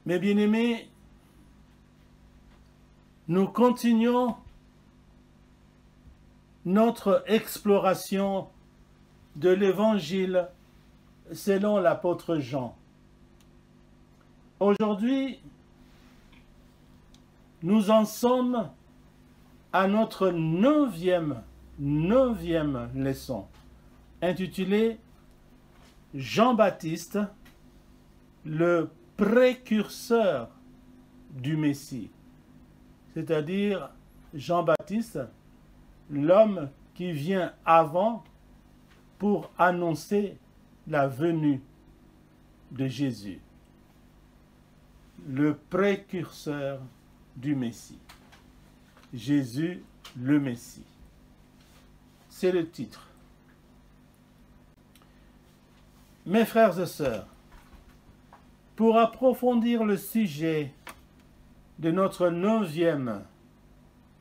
Mes bien-aimés, nous continuons notre exploration de l'Évangile selon l'apôtre Jean. Aujourd'hui, nous en sommes à notre neuvième leçon, intitulée Jean-Baptiste, le précurseur du Messie. C'est-à-dire Jean-Baptiste, l'homme qui vient avant pour annoncer la venue de Jésus. Le précurseur du Messie. Jésus le Messie. C'est le titre. Mes frères et sœurs, pour approfondir le sujet de notre neuvième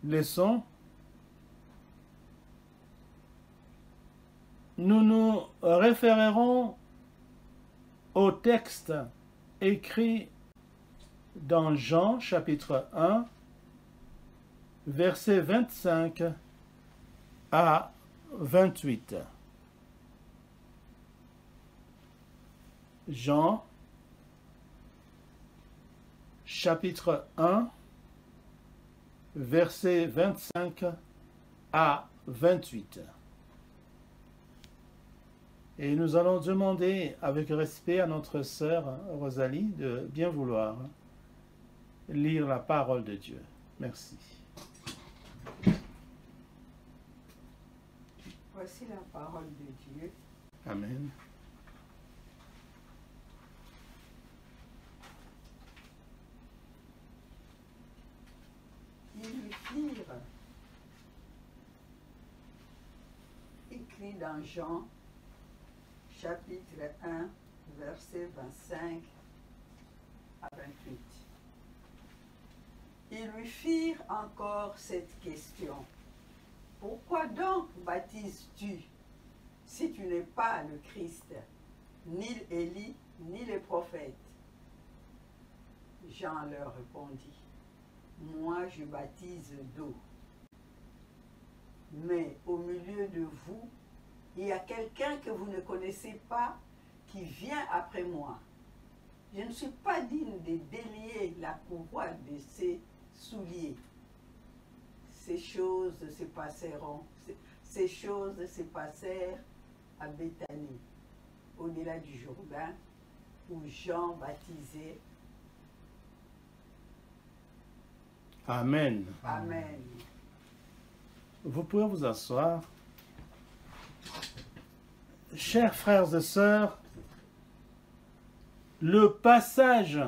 leçon, nous nous référerons au texte écrit dans Jean chapitre 1, versets 25 à 28. Jean chapitre 1, versets 25 à 28. Et nous allons demander avec respect à notre sœur Rosalie de bien vouloir lire la parole de Dieu. Merci. Voici la parole de Dieu. Amen. Ils lui firent, écrit dans Jean, chapitre 1, versets 25 à 28. Ils lui firent encore cette question. Pourquoi donc baptises-tu si tu n'es pas le Christ, ni Élie, ni les prophètes? Jean leur répondit. Moi, je baptise d'eau. Mais au milieu de vous, il y a quelqu'un que vous ne connaissez pas qui vient après moi. Je ne suis pas digne de délier la courroie de ses souliers. Ces choses se passèrent à Béthanie, au-delà du Jourdain, où Jean baptisait. Amen. Amen. Vous pouvez vous asseoir. Chers frères et sœurs, le passage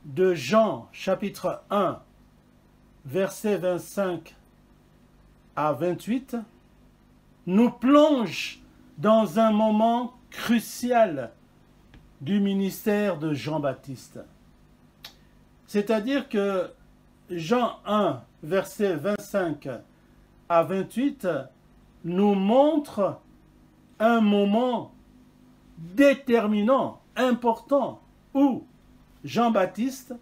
de Jean, chapitre 1, versets 25 à 28, nous plonge dans un moment crucial du ministère de Jean-Baptiste. C'est-à-dire que Jean 1, versets 25 à 28, nous montre un moment déterminant, important, où Jean-Baptiste,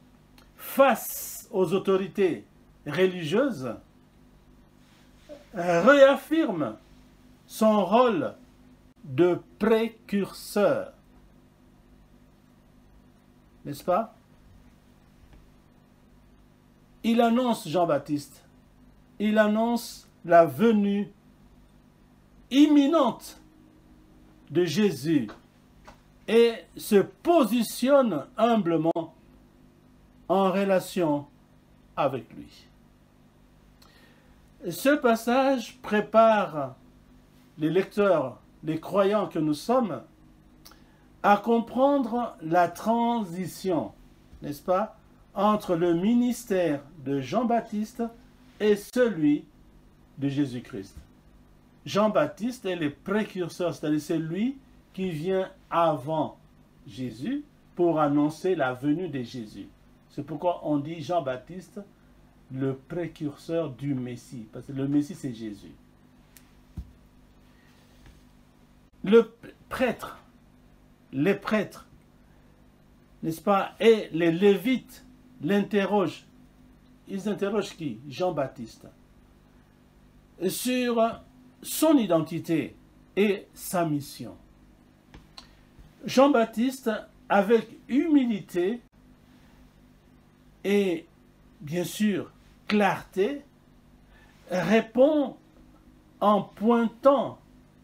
face aux autorités religieuses, réaffirme son rôle de précurseur. N'est-ce pas? Il annonce Jean-Baptiste, il annonce la venue imminente de Jésus et se positionne humblement en relation avec lui. Ce passage prépare les lecteurs, les croyants que nous sommes, à comprendre la transition, n'est-ce pas, entre le ministère de Jean-Baptiste et celui de Jésus-Christ. Jean-Baptiste est le précurseur, c'est-à-dire c'est lui qui vient avant Jésus pour annoncer la venue de Jésus. C'est pourquoi on dit Jean-Baptiste, le précurseur du Messie, parce que le Messie c'est Jésus. Les prêtres n'est-ce pas? Et les Lévites l'interrogent. Ils interrogent qui? Jean-Baptiste. Sur son identité et sa mission. Jean-Baptiste, avec humilité et bien sûr clarté, répond en pointant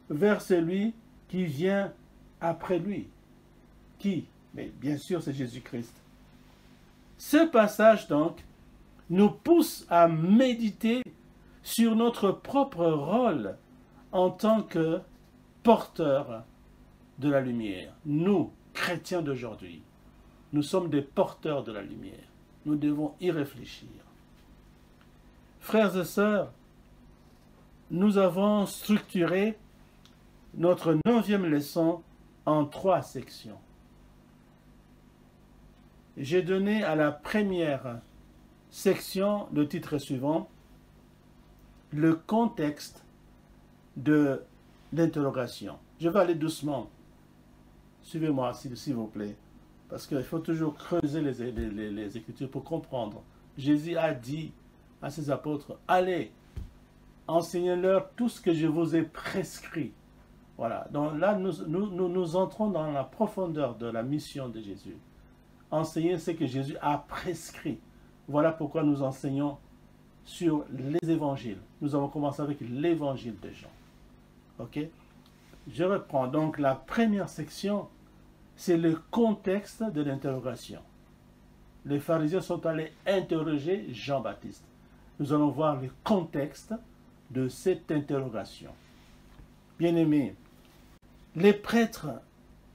vers celui qui vient après lui. Qui? Mais bien sûr, c'est Jésus-Christ. Ce passage, donc, nous pousse à méditer sur notre propre rôle en tant que porteurs de la lumière. Nous, chrétiens d'aujourd'hui, nous sommes des porteurs de la lumière. Nous devons y réfléchir. Frères et sœurs, nous avons structuré notre 9e leçon en 3 sections. J'ai donné à la première section le titre suivant, le contexte de l'interrogation. Je vais aller doucement. Suivez-moi s'il vous plaît, parce qu'il faut toujours creuser les Écritures pour comprendre. Jésus a dit à ses apôtres, allez, enseignez-leur tout ce que je vous ai prescrit. Voilà, donc là nous entrons dans la profondeur de la mission de Jésus. Enseigner ce que Jésus a prescrit. Voilà pourquoi nous enseignons sur les évangiles. Nous avons commencé avec l'évangile de Jean. Ok? Je reprends donc la première section, c'est le contexte de l'interrogation. Les pharisiens sont allés interroger Jean-Baptiste. Nous allons voir le contexte de cette interrogation. Bien-aimés, les prêtres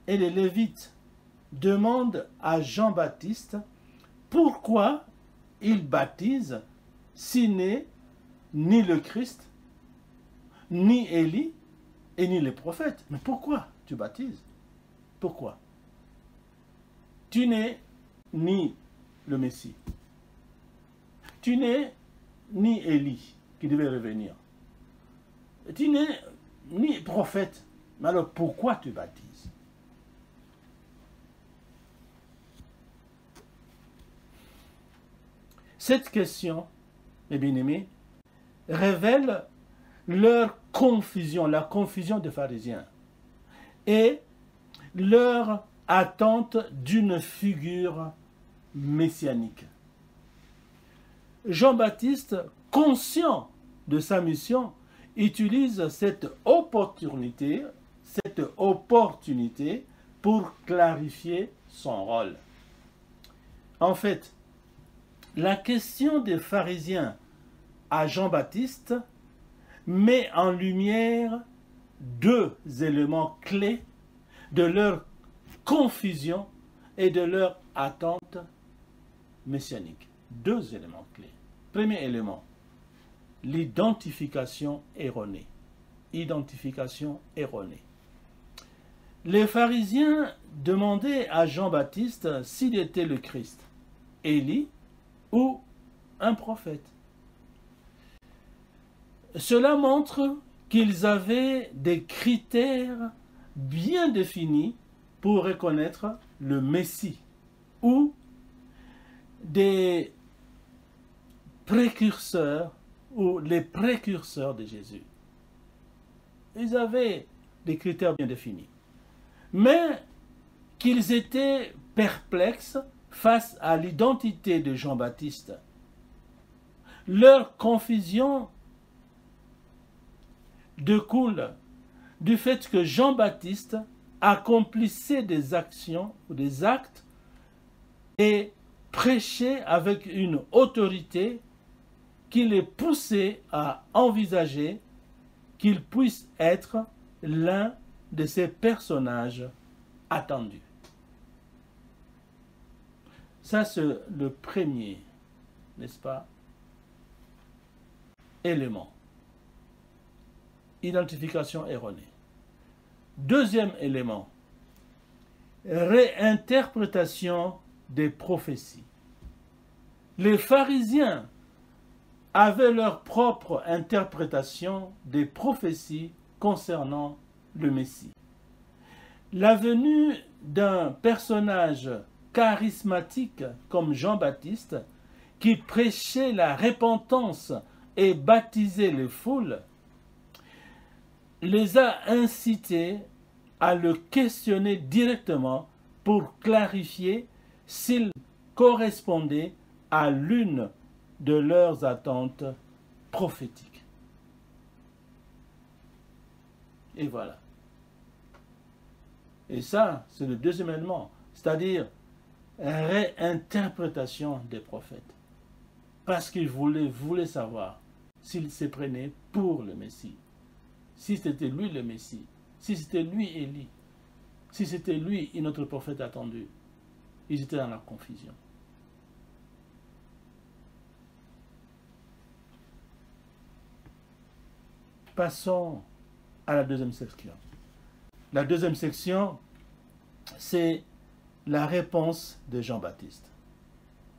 et les lévites demandent à Jean-Baptiste pourquoi il baptise s'il n'est ni le Christ, ni Élie, et ni les prophètes. Mais pourquoi tu baptises? Pourquoi? Tu n'es ni le Messie. Tu n'es ni Élie qui devait revenir. Tu n'es ni prophète. Mais alors pourquoi tu baptises? Cette question, mes bien-aimés, révèle leur confusion, la confusion des pharisiens, et leur attente d'une figure messianique. Jean-Baptiste, conscient de sa mission, utilise cette opportunité pour clarifier son rôle. En fait, la question des pharisiens à Jean-Baptiste met en lumière 2 éléments clés de leur confusion et de leur attente messianique. 2 éléments clés. Premier élément, l'identification erronée. Identification erronée. Les pharisiens demandaient à Jean-Baptiste s'il était le Christ, Élie ou un prophète. Cela montre qu'ils avaient des critères bien définis pour reconnaître le Messie ou des précurseurs ou les précurseurs de Jésus. Ils avaient des critères bien définis. Mais qu'ils étaient perplexes face à l'identité de Jean-Baptiste. Leur confusion découle du fait que Jean-Baptiste accomplissait des actions ou des actes et prêchait avec une autorité qui les poussait à envisager qu'il puisse être l'un de ces personnages attendus. Ça, c'est le premier, n'est-ce pas, élément. Identification erronée. Deuxième élément, réinterprétation des prophéties. Les pharisiens avaient leur propre interprétation des prophéties concernant le Messie. La venue d'un personnage charismatiques comme Jean-Baptiste, qui prêchait la repentance et baptisait les foules, les a incités à le questionner directement pour clarifier s'il correspondait à l'une de leurs attentes prophétiques. Et voilà. Et ça, c'est le deuxième élément, c'est-à-dire réinterprétation des prophètes. Parce qu'ils voulaient savoir s'ils se prenaient pour le Messie. Si c'était lui le Messie, si c'était lui Élie, si c'était lui un autre prophète attendu. Ils étaient dans la confusion. Passons à la deuxième section. La deuxième section, c'est la réponse de Jean-Baptiste.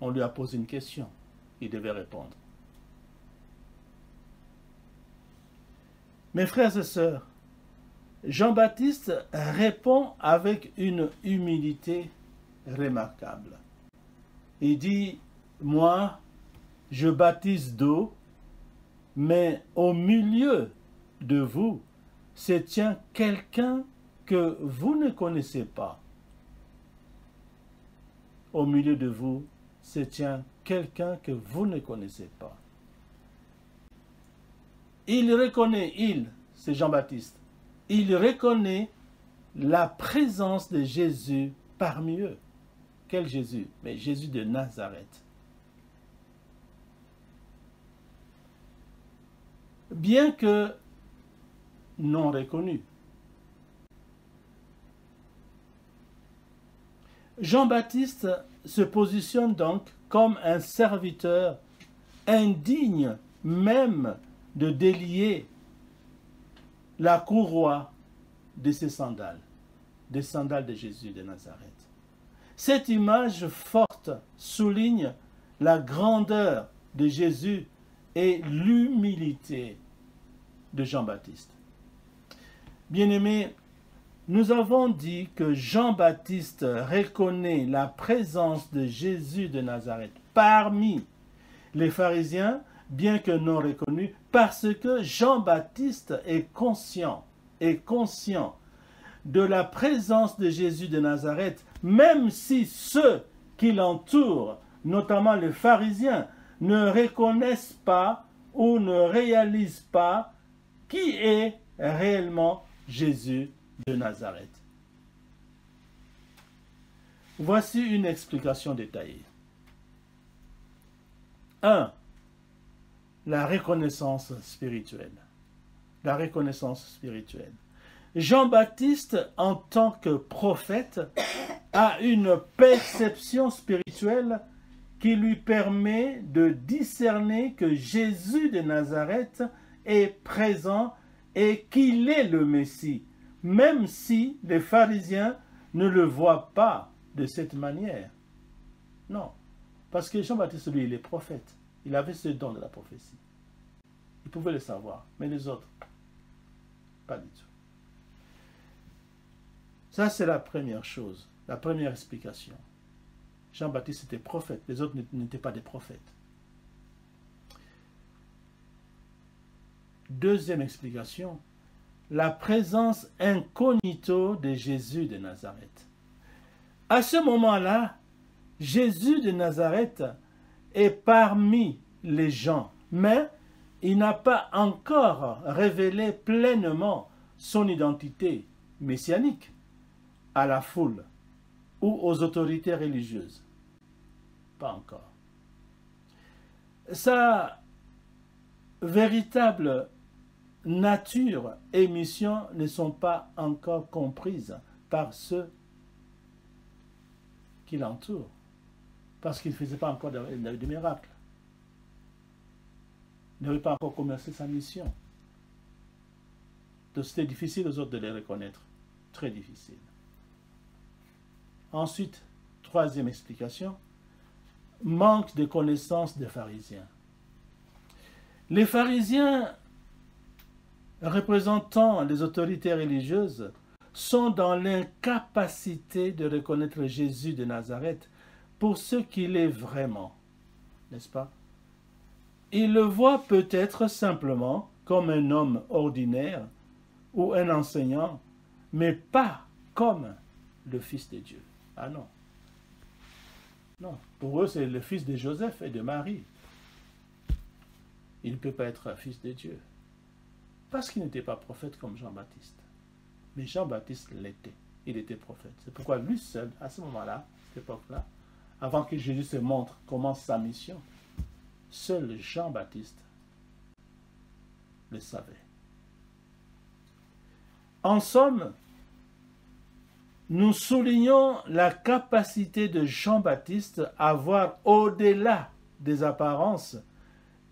On lui a posé une question, il devait répondre. Mes frères et sœurs, Jean-Baptiste répond avec une humilité remarquable. Il dit, moi, je baptise d'eau, mais au milieu de vous se tient quelqu'un que vous ne connaissez pas. Au milieu de vous se tient quelqu'un que vous ne connaissez pas. Il reconnaît, c'est Jean-Baptiste, il reconnaît la présence de Jésus parmi eux. Quel Jésus? Mais Jésus de Nazareth. Bien que non reconnu. Jean-Baptiste se positionne donc comme un serviteur indigne même de délier la courroie de ses sandales, des sandales de Jésus de Nazareth. Cette image forte souligne la grandeur de Jésus et l'humilité de Jean-Baptiste. Bien-aimés, nous avons dit que Jean-Baptiste reconnaît la présence de Jésus de Nazareth parmi les pharisiens, bien que non reconnus, parce que Jean-Baptiste est conscient de la présence de Jésus de Nazareth, même si ceux qui l'entourent, notamment les pharisiens, ne reconnaissent pas ou ne réalisent pas qui est réellement Jésus de Nazareth. Voici une explication détaillée. 1. La reconnaissance spirituelle. La reconnaissance spirituelle. Jean-Baptiste, en tant que prophète, a une perception spirituelle qui lui permet de discerner que Jésus de Nazareth est présent et qu'il est le Messie, même si les pharisiens ne le voient pas de cette manière. Non, parce que Jean-Baptiste, lui, il est prophète. Il avait ce don de la prophétie. Il pouvait le savoir, mais les autres, pas du tout. Ça, c'est la première chose, la première explication. Jean-Baptiste était prophète, les autres n'étaient pas des prophètes. Deuxième explication, la présence incognito de Jésus de Nazareth. À ce moment-là, Jésus de Nazareth est parmi les gens, mais il n'a pas encore révélé pleinement son identité messianique à la foule ou aux autorités religieuses. Pas encore. Sa véritable nature et mission ne sont pas encore comprises par ceux qui l'entourent, parce qu'il ne faisait pas encore de miracles. Il n'avait pas encore commencé sa mission. Donc c'était difficile aux autres de les reconnaître. Très difficile. Ensuite, troisième explication, manque de connaissance des pharisiens. Les pharisiens, représentant les autorités religieuses, sont dans l'incapacité de reconnaître Jésus de Nazareth pour ce qu'il est vraiment, n'est-ce pas? Ils le voient peut-être simplement comme un homme ordinaire ou un enseignant, mais pas comme le Fils de Dieu. Ah non. Non, pour eux, c'est le fils de Joseph et de Marie. Il ne peut pas être un fils de Dieu. Parce qu'il n'était pas prophète comme Jean-Baptiste. Mais Jean-Baptiste l'était. Il était prophète. C'est pourquoi lui seul, à ce moment-là, à cette époque-là, avant que Jésus se montre, commence sa mission, seul Jean-Baptiste le savait. En somme, nous soulignons la capacité de Jean-Baptiste à voir au-delà des apparences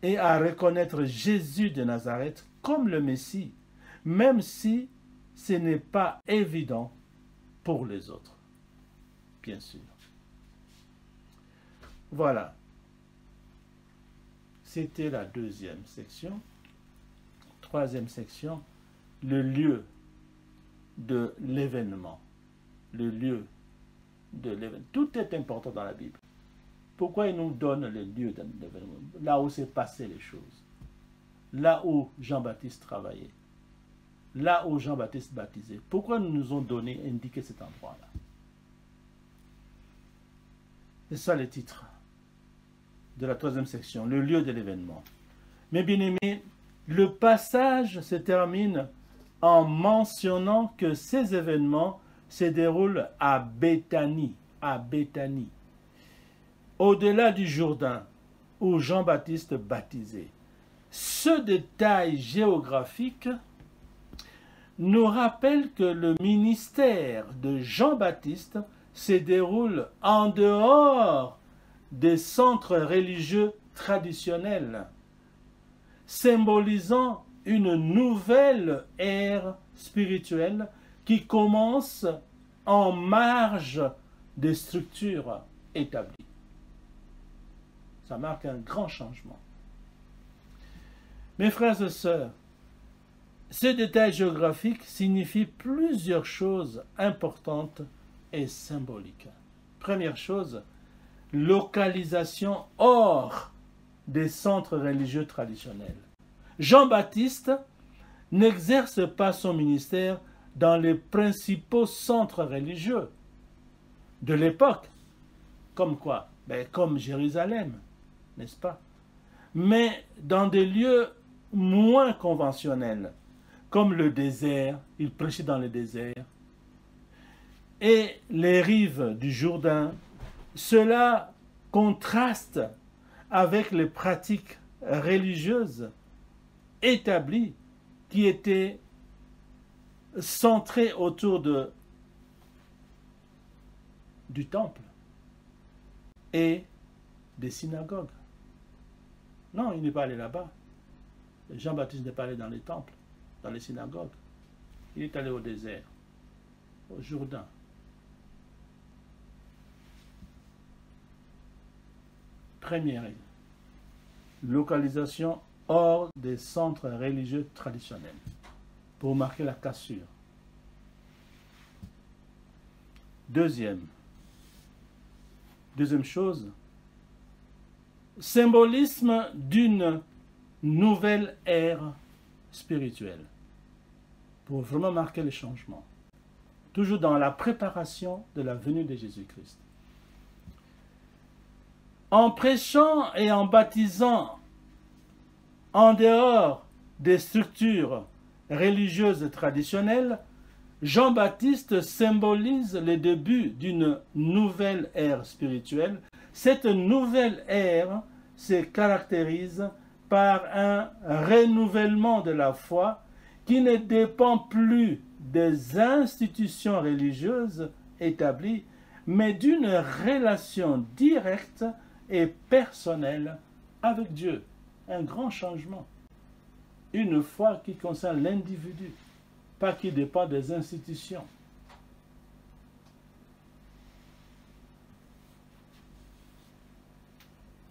et à reconnaître Jésus de Nazareth comme le Messie, même si ce n'est pas évident pour les autres, bien sûr. Voilà. C'était la deuxième section. Troisième section, le lieu de l'événement. Le lieu de l'événement. Tout est important dans la Bible. Pourquoi il nous donne le lieu de l'événement? Là où s'est passé les choses. Là où Jean-Baptiste travaillait. Là où Jean-Baptiste baptisait. Pourquoi nous ont indiqué cet endroit-là? C'est ça le titre de la troisième section, le lieu de l'événement. Mais bien aimé, le passage se termine en mentionnant que ces événements se déroulent à Béthanie, au-delà du Jourdain, où Jean-Baptiste baptisait. Ce détail géographique nous rappelle que le ministère de Jean-Baptiste se déroule en dehors des centres religieux traditionnels, symbolisant une nouvelle ère spirituelle qui commence en marge des structures établies. Ça marque un grand changement. Mes frères et sœurs, ce détail géographique signifie plusieurs choses importantes et symboliques. Première chose, localisation hors des centres religieux traditionnels. Jean-Baptiste n'exerce pas son ministère dans les principaux centres religieux de l'époque. Comme quoi? Comme Jérusalem, n'est-ce pas? Mais dans des lieux moins conventionnels, comme le désert, il prêchait dans le désert, et les rives du Jourdain. Cela contraste avec les pratiques religieuses établies qui étaient centrées autour du temple et des synagogues. Non, il n'est pas allé là-bas. Jean-Baptiste n'est pas allé dans les temples, dans les synagogues. Il est allé au désert, au Jourdain. Première localisation hors des centres religieux traditionnels pour marquer la cassure. Deuxième chose, symbolisme d'une nouvelle ère spirituelle pour vraiment marquer le changement. Toujours dans la préparation de la venue de Jésus-Christ. En prêchant et en baptisant en dehors des structures religieuses traditionnelles, Jean-Baptiste symbolise le début d'une nouvelle ère spirituelle. Cette nouvelle ère se caractérise par un renouvellement de la foi qui ne dépend plus des institutions religieuses établies, mais d'une relation directe et personnelle avec Dieu. Un grand changement. Une foi qui concerne l'individu, pas qui dépend des institutions.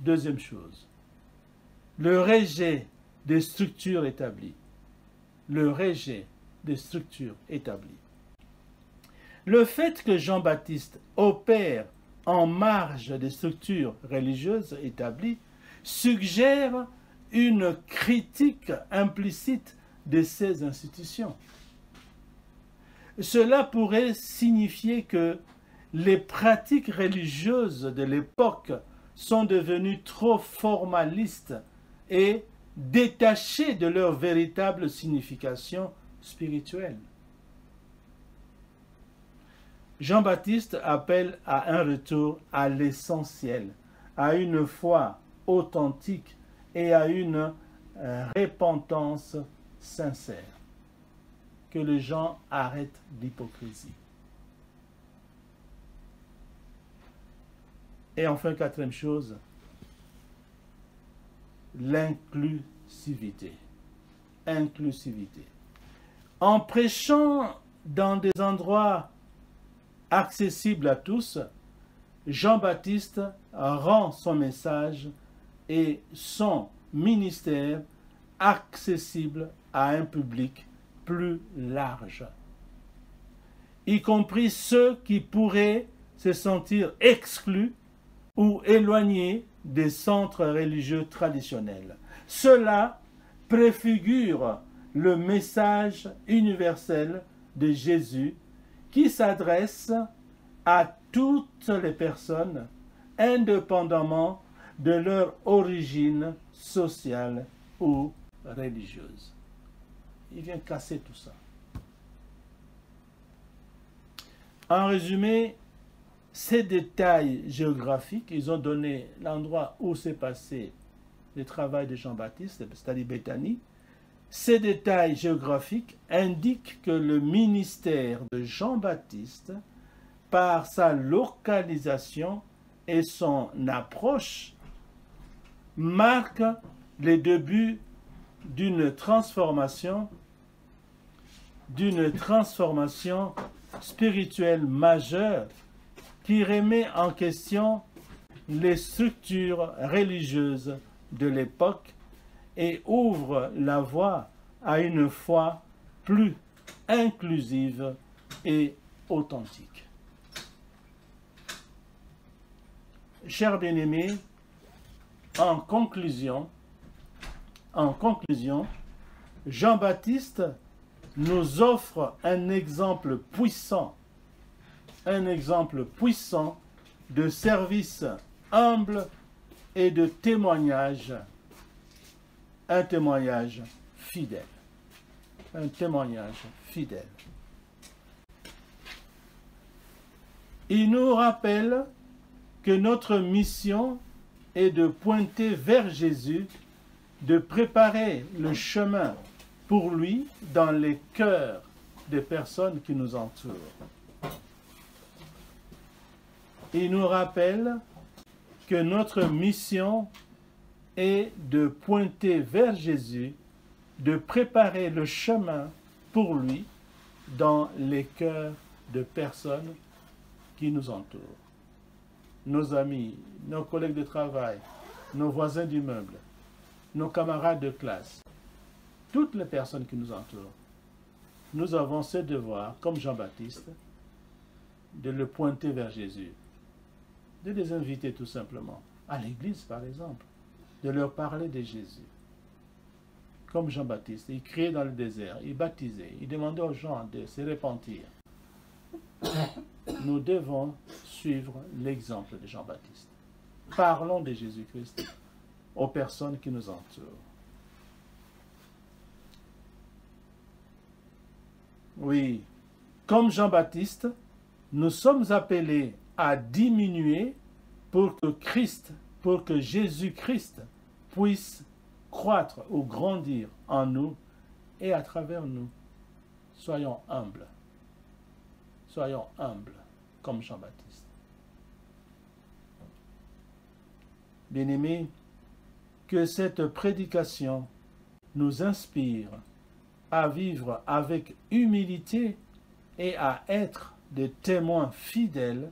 Deuxième chose, le rejet des structures établies. Le rejet des structures établies. Le fait que Jean-Baptiste opère en marge des structures religieuses établies suggère une critique implicite de ces institutions. Cela pourrait signifier que les pratiques religieuses de l'époque sont devenues trop formalistes et détachées de leur véritable signification spirituelle. Jean-Baptiste appelle à un retour à l'essentiel, à une foi authentique et à une repentance sincère. Que les gens arrêtent l'hypocrisie. Et enfin, quatrième chose, l'inclusivité. Inclusivité. En prêchant dans des endroits accessibles à tous, Jean-Baptiste rend son message et son ministère accessible à un public plus large, y compris ceux qui pourraient se sentir exclus ou éloignés des centres religieux traditionnels. Cela préfigure le message universel de Jésus qui s'adresse à toutes les personnes, indépendamment de leur origine sociale ou religieuse. Il vient casser tout ça. En résumé, ces détails géographiques, ils ont donné l'endroit où s'est passé le travail de Jean-Baptiste, c'est-à-dire Béthanie. Ces détails géographiques indiquent que le ministère de Jean-Baptiste, par sa localisation et son approche, marque les débuts d'une transformation spirituelle majeure qui remet en question les structures religieuses de l'époque et ouvre la voie à une foi plus inclusive et authentique. Chers bien-aimés, en conclusion, Jean-Baptiste nous offre un exemple puissant de service humble et de témoignage, un témoignage fidèle. Il nous rappelle que notre mission est de pointer vers Jésus, de préparer le chemin pour lui dans les cœurs des personnes qui nous entourent. Il nous rappelle que notre mission est de pointer vers Jésus, de préparer le chemin pour lui dans les cœurs de personnes qui nous entourent. Nos amis, nos collègues de travail, nos voisins d'immeuble, nos camarades de classe, toutes les personnes qui nous entourent. Nous avons ce devoir, comme Jean-Baptiste, de le pointer vers Jésus, de les inviter tout simplement à l'église, par exemple, de leur parler de Jésus. Comme Jean-Baptiste, il criait dans le désert, il baptisait, il demandait aux gens de se repentir. Nous devons suivre l'exemple de Jean-Baptiste. Parlons de Jésus-Christ aux personnes qui nous entourent. Oui, comme Jean-Baptiste, nous sommes appelés à diminuer pour que Jésus-Christ puisse croître ou grandir en nous et à travers nous. Soyons humbles. Soyons humbles comme Jean-Baptiste. Bien-aimés, que cette prédication nous inspire à vivre avec humilité et à être des témoins fidèles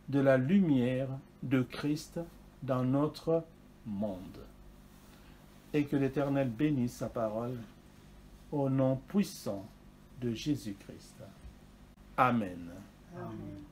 de la lumière de Christ dans notre monde. Et que l'Éternel bénisse sa parole au nom puissant de Jésus-Christ. Amen. Amen.